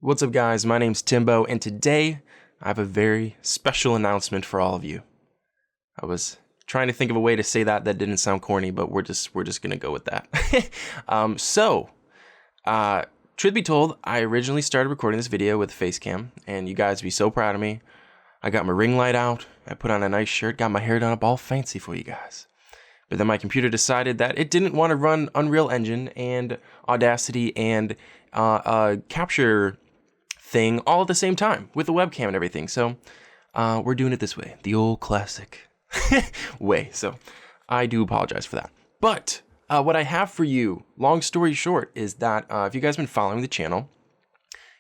What's up, guys? My name's Timbo, and today I have a very special announcement for all of you. I was trying to think of a way to say that didn't sound corny, but we're just gonna go with that. Truth be told, I originally started recording this video with Facecam, and you guys would be so proud of me. I got my ring light out, I put on a nice shirt, got my hair done up all fancy for you guys. But then my computer decided that it didn't want to run Unreal Engine and Audacity and capture thing all at the same time with the webcam and everything. So we're doing it this way, the old classic way. So I do apologize for that. But what I have for you, long story short, is that if you guys have been following the channel,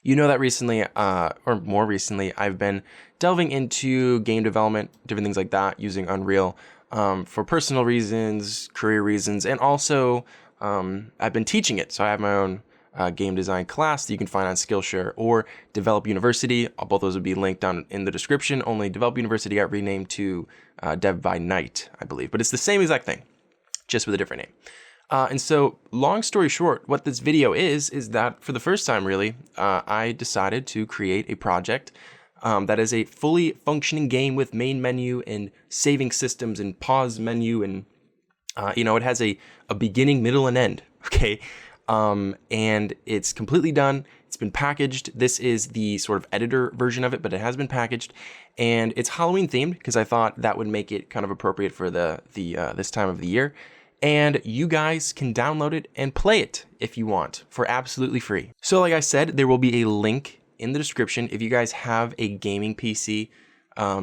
you know that recently, or more recently, I've been delving into game development, different things like that, using Unreal for personal reasons, career reasons, and also I've been teaching it. So I have my own game design class that you can find on Skillshare or Develop University. Both those would be linked down in the description. Only Develop University got renamed to Dev by Night, I believe. But it's the same exact thing, just with a different name. And so, long story short, what this video is that for the first time, really, I decided to create a project that is a fully functioning game with main menu and saving systems and pause menu. And, it has a beginning, middle, and end, okay? And it's completely done. It's been packaged. This is the sort of editor version of it, but it has been packaged, and it's Halloween themed because I thought that would make it kind of appropriate for the this time of the year. And you guys can download it and play it if you want for absolutely free. So like I said, there will be a link in the description. If you guys have a gaming PC,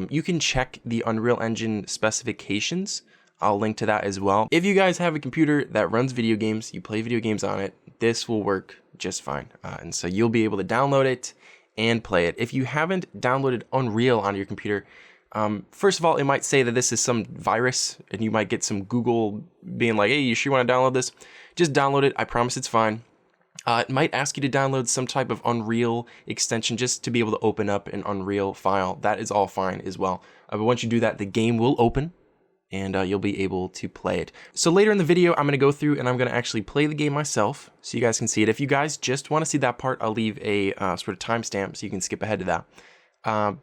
you can check the Unreal Engine specifications. I'll link to that as well. If you guys have a computer that runs video games, you play video games on it, this will work just fine. And so you'll be able to download it and play it. If you haven't downloaded Unreal on your computer, first of all, it might say that this is some virus and you might get some Google being like, hey, you sure want to download this? Just download it. I promise it's fine. It might ask you to download some type of Unreal extension just to be able to open up an Unreal file. That is all fine as well. But once you do that, the game will open, and you'll be able to play it. So later in the video, I'm going to go through and I'm going to actually play the game myself so you guys can see it. If you guys just want to see that part, I'll leave a sort of timestamp so you can skip ahead to that.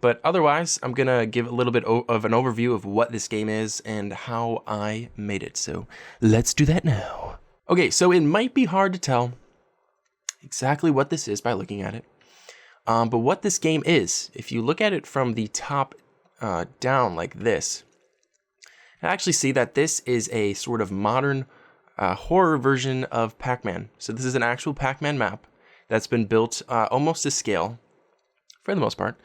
But otherwise, I'm going to give a little bit of an overview of what this game is and how I made it. So let's do that now. Okay, so it might be hard to tell exactly what this is by looking at it. But what this game is, if you look at it from the top down like this, I actually see that this is a sort of modern horror version of Pac-Man. So this is an actual Pac-Man map that's been built almost to scale, for the most part.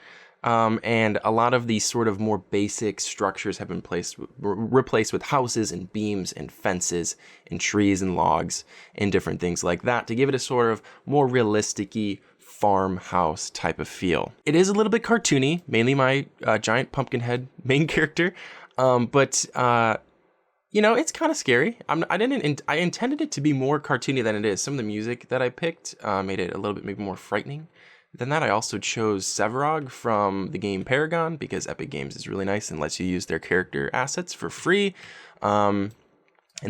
And a lot of these sort of more basic structures have been replaced with houses and beams and fences and trees and logs and different things like that to give it a sort of more realistic-y farmhouse type of feel. It is a little bit cartoony, mainly my giant pumpkin head main character. But it's kind of scary. I intended it to be more cartoony than it is. Some of the music that I picked made it a little bit maybe more frightening. Than that, I also chose Sevarog from the game Paragon because Epic Games is really nice and lets you use their character assets for free. And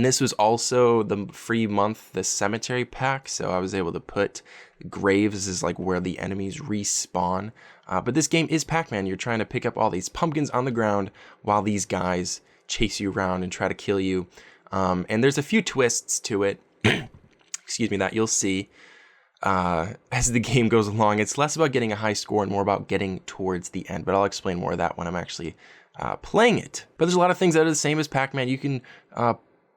this was also the free month, the Cemetery pack, so I was able to put graves as like where the enemies respawn. But this game is Pac-Man. You're trying to pick up all these pumpkins on the ground while these guys chase you around and try to kill you. And there's a few twists to it, excuse me, that you'll see as the game goes along. It's less about getting a high score and more about getting towards the end, but I'll explain more of that when I'm actually playing it. But there's a lot of things that are the same as Pac-Man. You can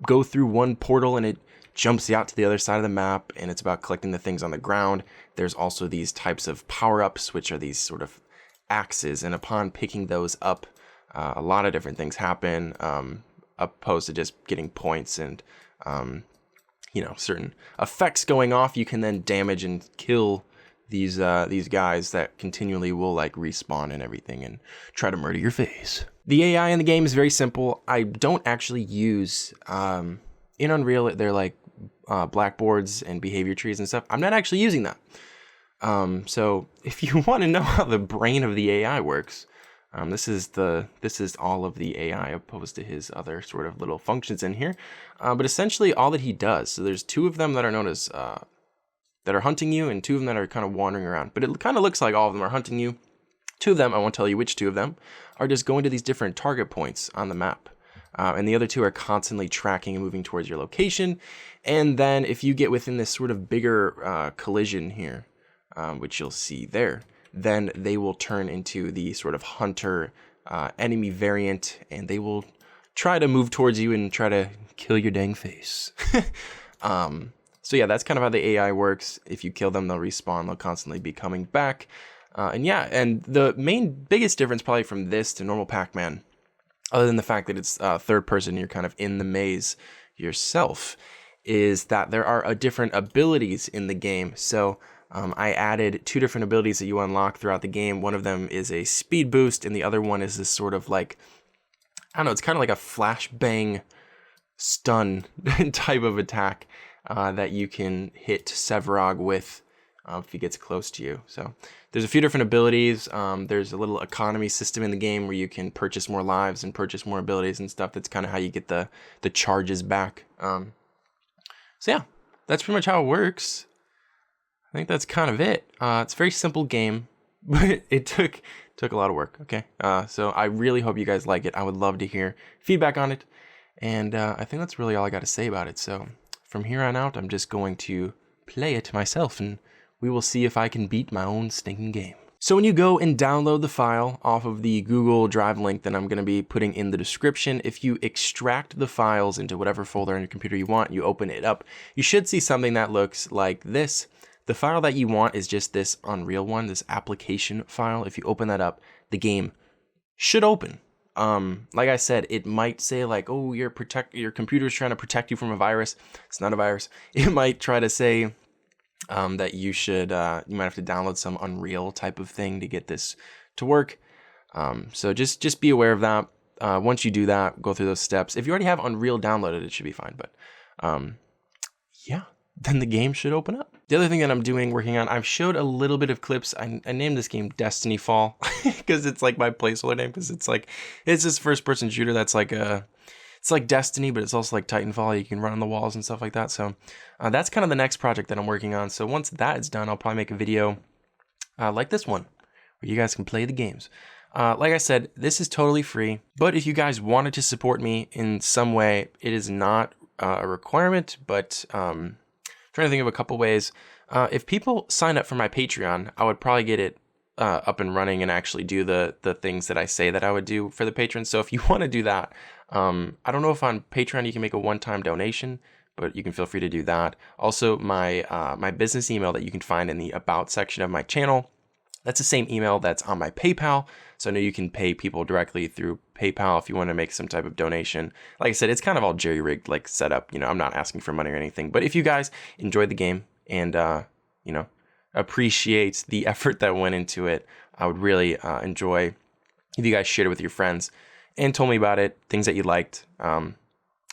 go through one portal and it jumps you out to the other side of the map, and it's about collecting the things on the ground. There's also these types of power-ups, which are these sort of axes, and upon picking those up, a lot of different things happen, opposed to just getting points and certain effects going off. You can then damage and kill these guys that continually will like respawn and everything and try to murder your face. The AI in the game is very simple. I don't actually use in Unreal, they're like blackboards and behavior trees and stuff. I'm not actually using that. So if you want to know how the brain of the AI works, this is all of the AI opposed to his other sort of little functions in here. But essentially all that he does, so there's two of them that are known as that are hunting you, and 2 of them that are kind of wandering around. But it kind of looks like all of them are hunting you. 2 of them, I won't tell you which 2 of them, are just going to these different target points on the map. And the other 2 are constantly tracking and moving towards your location. And then if you get within this sort of bigger collision here, which you'll see there, then they will turn into the sort of hunter enemy variant, and they will try to move towards you and try to kill your dang face. So yeah, that's kind of how the AI works. If you kill them, they'll respawn. They'll constantly be coming back. And yeah, and the biggest difference probably from this to normal Pac-Man, other than the fact that it's third person, you're kind of in the maze yourself, is that there are different abilities in the game. So I added 2 different abilities that you unlock throughout the game. One of them is a speed boost, and the other one is this sort of like, I don't know, it's kind of like a flashbang stun type of attack that you can hit Severog with if he gets close to you. So there's a few different abilities. There's a little economy system in the game where you can purchase more lives and purchase more abilities and stuff. That's kind of how you get the charges back. So yeah, that's pretty much how it works. I think that's kind of it. It's a very simple game, but it took a lot of work. Okay, so I really hope you guys like it. I would love to hear feedback on it, and I think that's really all I got to say about it. So from here on out, I'm just going to play it myself, and we will see if I can beat my own stinking game. So when you go and download the file off of the Google Drive link that I'm going to be putting in the description, if you extract the files into whatever folder on your computer you want, you open it up, you should see something that looks like this. The file that you want is just this Unreal one, this application file. If you open that up, the game should open. Like I said, it might say like, oh, your computer's trying to protect you from a virus. It's not a virus. It might try to say that you should, you might have to download some Unreal type of thing to get this to work. So just be aware of that. Once you do that, go through those steps. If you already have Unreal downloaded, it should be fine. But yeah, then the game should open up. The other thing that I'm working on, I've showed a little bit of clips. I named this game Destiny Fall because it's like my placeholder name, because it's this first person shooter that's like it's like Destiny, but it's also like Titanfall. You can run on the walls and stuff like that. So that's kind of the next project that I'm working on. So once that is done, I'll probably make a video like this one where you guys can play the games. Like I said, this is totally free, but if you guys wanted to support me in some way, it is not a requirement, but trying to think of a couple ways. If people sign up for my Patreon, I would probably get it up and running and actually do the things that I say that I would do for the patrons. So if you want to do that, I don't know if on Patreon you can make a one-time donation, but you can feel free to do that. Also, my business email that you can find in the About section of my channel, that's the same email that's on my PayPal. So I know you can pay people directly through PayPal if you want to make some type of donation. Like I said, it's kind of all jerry-rigged, like set up. You know, I'm not asking for money or anything. But if you guys enjoyed the game and, you know, appreciate the effort that went into it, I would really enjoy if you guys shared it with your friends and told me about it, things that you liked. And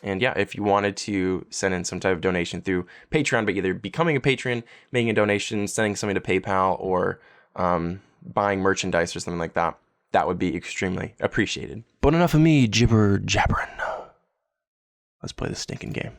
yeah, if you wanted to send in some type of donation through Patreon, but either becoming a patron, making a donation, sending something to PayPal, or buying merchandise or something like that, that would be extremely appreciated. But enough of me jibber jabbering. Let's play this stinking game.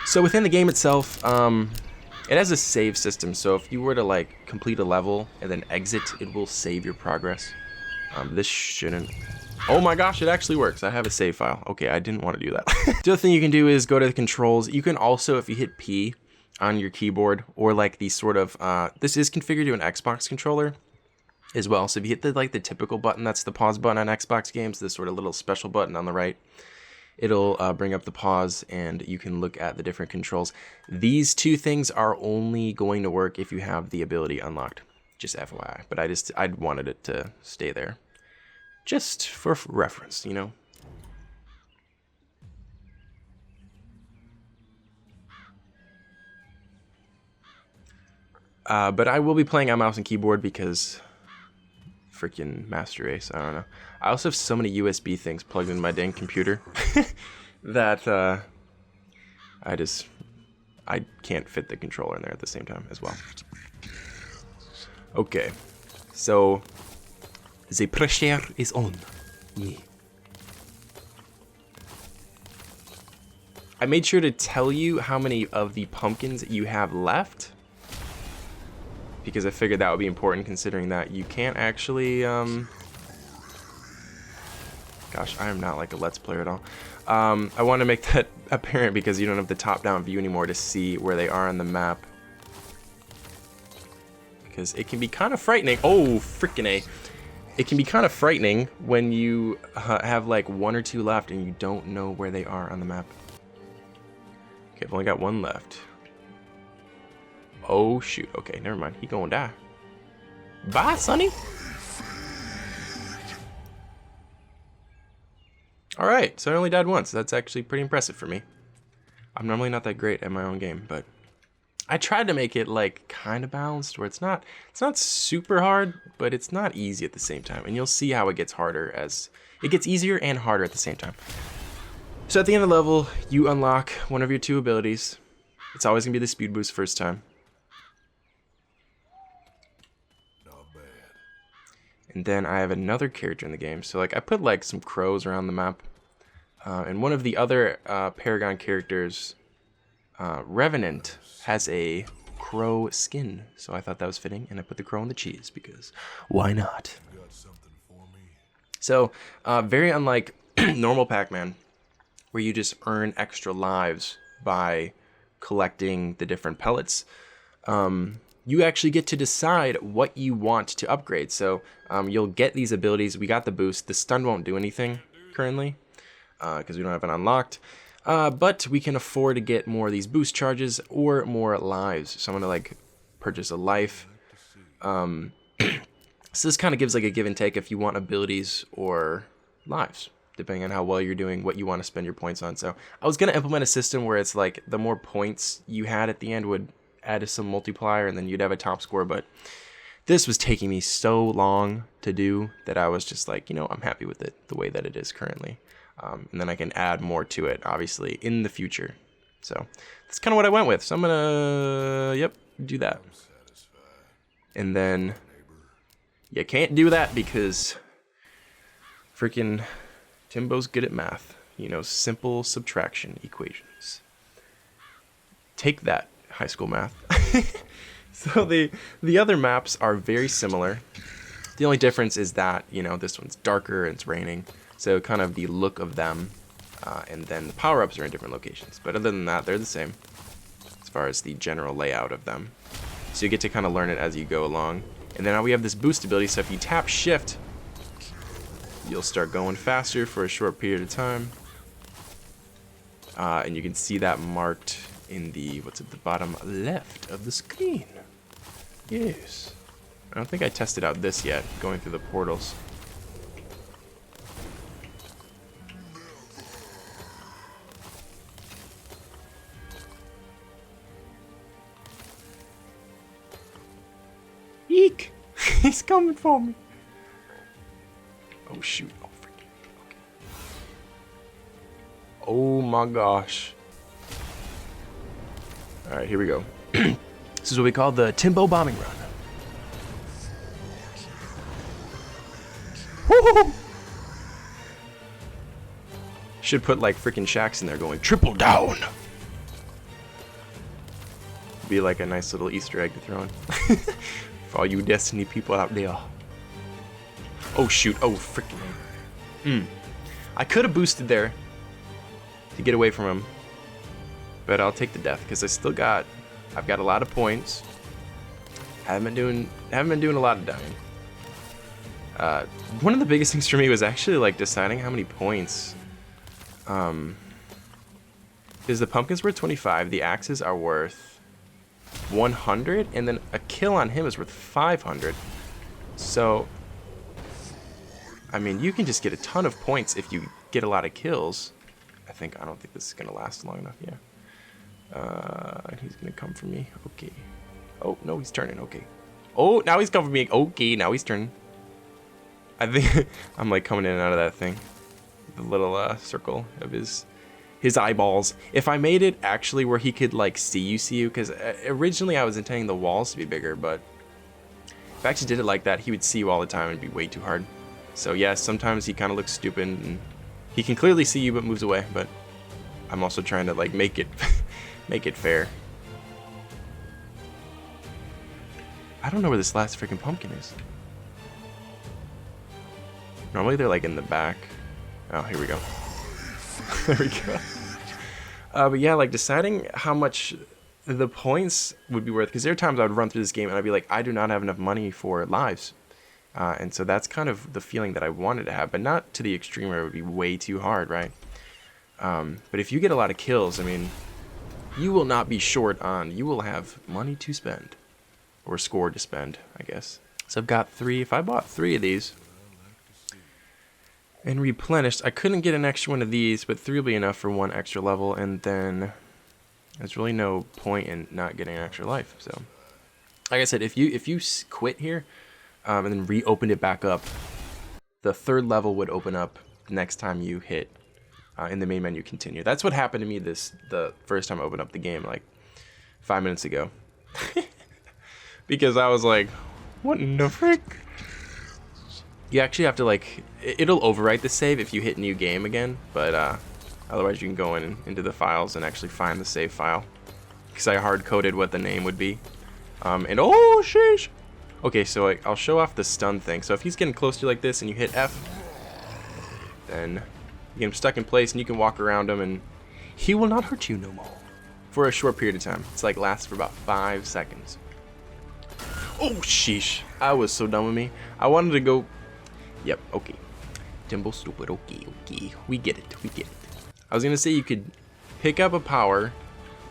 So within the game itself, it has a save system. So if you were to like complete a level and then exit, it will save your progress. This shouldn't. Oh my gosh, it actually works. I have a save file. Okay, I didn't want to do that. The other thing you can do is go to the controls. You can also, if you hit P on your keyboard, or like the sort of, this is configured to an Xbox controller as well. So if you hit the typical button, that's the pause button on Xbox games, this sort of little special button on the right, it'll bring up the pause and you can look at the different controls. These two things are only going to work if you have the ability unlocked. Just FYI, but I wanted it to stay there. Just for reference, you know. But I will be playing on mouse and keyboard because freaking Master Race, I don't know. I also have so many USB things plugged into my dang computer that I can't fit the controller in there at the same time as well. Okay, So the pressure is on. Yeah. I made sure to tell you how many of the pumpkins you have left, because I figured that would be important, considering that you can't actually, gosh, I am not like a Let's Player at all. I want to make that apparent because you don't have the top-down view anymore to see where they are on the map. Because it can be kind of frightening. Oh, freaking A. It can be kind of frightening when you have like 1 or 2 left and you don't know where they are on the map. Okay, I've only got 1 left. Oh, shoot. Okay, never mind. He gonna die. Bye, Sonny. Alright, so I only died once. That's actually pretty impressive for me. I'm normally not that great at my own game, but I tried to make it like kind of balanced where it's not super hard, but it's not easy at the same time. And you'll see how it gets harder as it gets easier and harder at the same time. So at the end of the level, you unlock one of your 2 abilities. It's always gonna be the speed boost first time. Not bad. And then I have another character in the game. So like I put like some crows around the map. And one of the other Paragon characters, Revenant, has a crow skin. So I thought that was fitting, and I put the crow on the cheese because why not? You got something for me? So very unlike normal Pac-Man, where you just earn extra lives by collecting the different pellets, you actually get to decide what you want to upgrade. So you'll get these abilities. We got the boost. The stun won't do anything currently because we don't have it unlocked. But we can afford to get more of these boost charges or more lives. So I'm going to like purchase a life. So this kind of gives like a give and take if you want abilities or lives, depending on how well you're doing, what you want to spend your points on. So I was going to implement a system where it's like the more points you had at the end would add some multiplier and then you'd have a top score. But this was taking me so long to do that I was just like, you know, I'm happy with it the way that it is currently. And then I can add more to it, obviously, in the future. So that's kind of what I went with. So I'm going to, yep, do that. And then you can't do that because freaking Timbo's good at math. You know, simple subtraction equations. Take that, high school math. So the other maps are very similar. The only difference is that, you know, this one's darker and it's raining. So kind of the look of them, and then the power-ups are in different locations. But other than that, they're the same as far as the general layout of them. So you get to kind of learn it as you go along. And then now we have this boost ability, so if you tap shift, you'll start going faster for a short period of time. And you can see that marked in the, what's at the bottom left of the screen. Yes. I don't think I tested out this yet, going through the portals. Eek! He's coming for me. Oh shoot! Oh freaking! Okay. Oh my gosh! All right, here we go. This is what we call the Timbo bombing run. Woo-hoo-hoo! Should put like freaking shacks in there going triple down. Be like a nice little Easter egg to throw in. For all you Destiny people out there. Oh shoot, oh freaking. I could have boosted there to get away from him. But I'll take the death because I've got a lot of points. Haven't been doing a lot of dying. One of the biggest things for me was actually like deciding how many points. Is the pumpkins worth 25? The axes are worth 100, and then a kill on him is worth 500. So, I mean, you can just get a ton of points if you get a lot of kills. I don't think this is gonna last long enough. Yeah. He's gonna come for me. Okay. Oh no, he's turning. Okay. Oh, now he's coming for me. Okay, now he's turning. I think I'm like coming in and out of that thing. The little circle of his eyeballs. If I made it actually where he could like see you, because originally I was intending the walls to be bigger, but If I actually did it like that, he would see you all the time and it'd be way too hard. So yeah, sometimes he kind of looks stupid and he can clearly see you but moves away, but I'm also trying to like make it make it fair. I don't know where this last freaking pumpkin is. Normally they're like in the back. Oh, here we go. There we go. But yeah, like deciding how much the points would be worth, because there are times I would run through this game and I'd be like, I do not have enough money for lives. And so that's kind of the feeling that I wanted to have, but not to the extreme where it would be way too hard, right? But if you get a lot of kills, I mean, you will not be short on, you will have money to spend. Or score to spend, I guess. So I've got 3, if I bought 3 of these and replenished, I couldn't get an extra one of these, but 3 will be enough for 1 extra level, and then there's really no point in not getting an extra life. So, like I said, if you quit here and then reopened it back up, the 3rd level would open up next time you hit in the main menu continue. That's what happened to me the first time I opened up the game, like 5 minutes ago. Because I was like, what in the frick? You actually have to like, it'll overwrite the save if you hit new game again, but otherwise you can go into the files and actually find the save file. Because I hard-coded what the name would be. And oh, sheesh! Okay, so I'll show off the stun thing. So if he's getting close to you like this and you hit F, then you get him stuck in place and you can walk around him and he will not hurt you no more. For a short period of time. It's like lasts for about 5 seconds. Oh, sheesh. I was so dumb with me. I wanted to go... Yep, okay. Timbo stupid, okay. We get it. I was going to say you could pick up a power,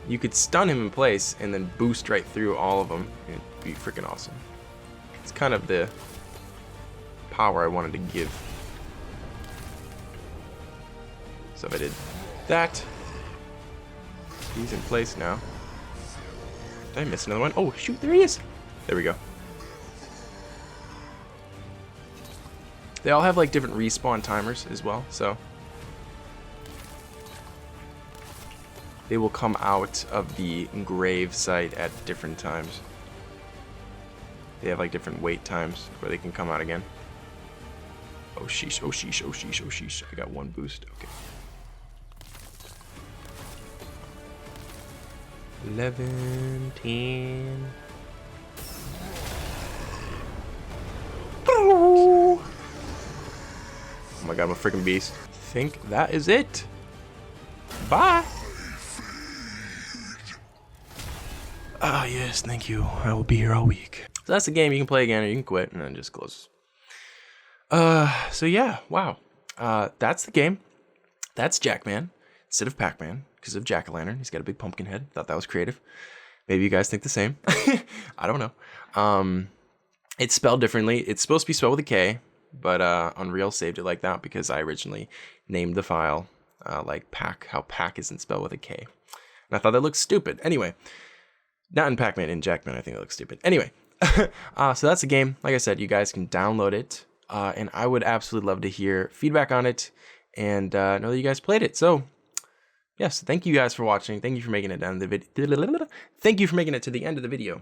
you could stun him in place, and then boost right through all of them. It'd be freaking awesome. It's kind of the power I wanted to give. So if I did that, he's in place now. Did I miss another one? Oh, shoot, there he is. There we go. They all have like different respawn timers as well, so they will come out of the grave site at different times. They have like different wait times where they can come out again. Oh sheesh, oh sheesh, oh sheesh, oh sheesh. I got 1 boost, okay. 11, 10. Oh my god, I'm a freaking beast. I think that is it. Bye. Ah, yes, thank you. I will be here all week. So that's the game. You can play again or you can quit and then just close. So yeah, wow. That's the game. That's Jack-Man instead of Pac-Man because of Jack-o'-lantern. He's got a big pumpkin head. Thought that was creative. Maybe you guys think the same. I don't know. It's spelled differently. It's supposed to be spelled with a K, but Unreal saved it like that because I originally named the file like Pac, how Pac isn't spelled with a K. And I thought that looked stupid. Anyway, not in Pac-Man, in Jack-Man, I think it looks stupid. Anyway, so that's the game. Like I said, you guys can download it, and I would absolutely love to hear feedback on it and know that you guys played it. So, yes, thank you guys for watching. Thank you for making it down the video. Thank you for making it to the end of the video.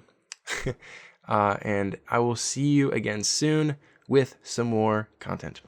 And I will see you again soon with some more content.